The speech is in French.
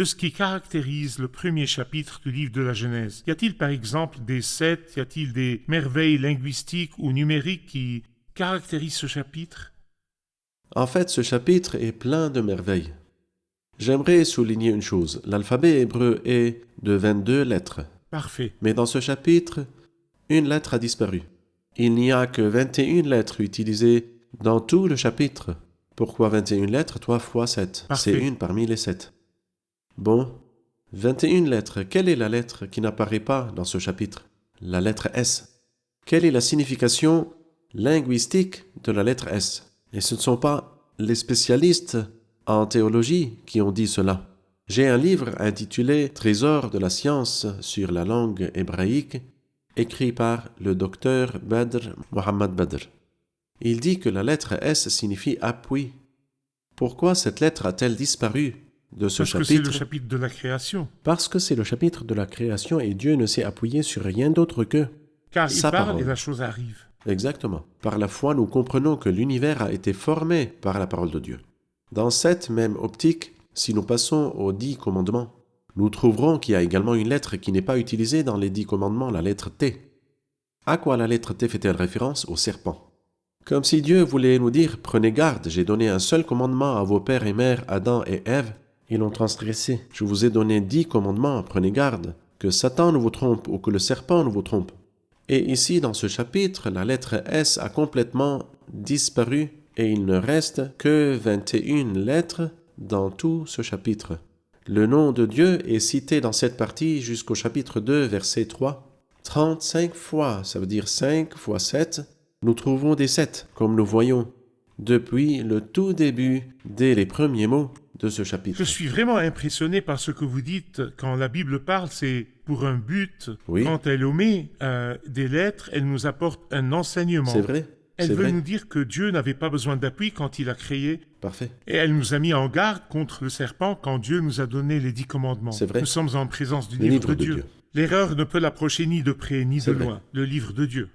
de ce qui caractérise le premier chapitre du livre de la Genèse. Y a-t-il par exemple des sets, y a-t-il des merveilles linguistiques ou numériques qui caractérisent ce chapitre? En fait, ce chapitre est plein de merveilles. J'aimerais souligner une chose. L'alphabet hébreu est de 22 lettres. Parfait. Mais dans ce chapitre, une lettre a disparu. Il n'y a que 21 lettres utilisées dans tout le chapitre. Pourquoi 21 lettres? 3 fois 7. Parfait. C'est une parmi les 7. Bon, 21 lettres. Quelle est la lettre qui n'apparaît pas dans ce chapitre? La lettre S. Quelle est la signification linguistique de la lettre S? Et ce ne sont pas les spécialistes en théologie qui ont dit cela. J'ai un livre intitulé « Trésor de la science sur la langue hébraïque » écrit par le docteur Badr Mohammed Badr. Il dit que la lettre S signifie « appui ». Pourquoi cette lettre a-t-elle disparu de ce chapitre? Parce que c'est le chapitre de la création. Parce que c'est le chapitre de la création et Dieu ne s'est appuyé sur rien d'autre que Car il sa parle parole. et la chose arrive. Exactement. Par la foi, nous comprenons que l'univers a été formé par la parole de Dieu. Dans cette même optique, si nous passons aux 10 commandements, nous trouverons qu'il y a également une lettre qui n'est pas utilisée dans les 10 commandements, la lettre T. À quoi la lettre T fait-elle référence? Au serpent. Comme si Dieu voulait nous dire « Prenez garde, j'ai donné un seul commandement à vos pères et mères, Adam et Ève. Ils l'ont transgressé. Je vous ai donné 10 commandements, prenez garde, que Satan ne vous trompe ou que le serpent ne vous trompe. » Et ici, dans ce chapitre, la lettre S a complètement disparu et il ne reste que 21 lettres dans tout ce chapitre. Le nom de Dieu est cité dans cette partie jusqu'au chapitre 2, verset 3. 35 fois, ça veut dire 5 fois 7. Nous trouvons des 7, comme nous voyons, depuis le tout début, dès les premiers mots de ce chapitre. Je suis vraiment impressionné par ce que vous dites. Quand la Bible parle, c'est pour un but. Oui. Quand elle omet des lettres, elle nous apporte un enseignement. C'est vrai. Elle c'est veut vrai. nous dire que Dieu n'avait pas besoin d'appui quand il a créé. Parfait. Et elle nous a mis en garde contre le serpent quand Dieu nous a donné les 10 commandements. C'est vrai. Nous sommes en présence du Le livre livre de de Dieu. Dieu. L'erreur ne peut l'approcher ni de près ni C'est de vrai. loin. Le livre de Dieu.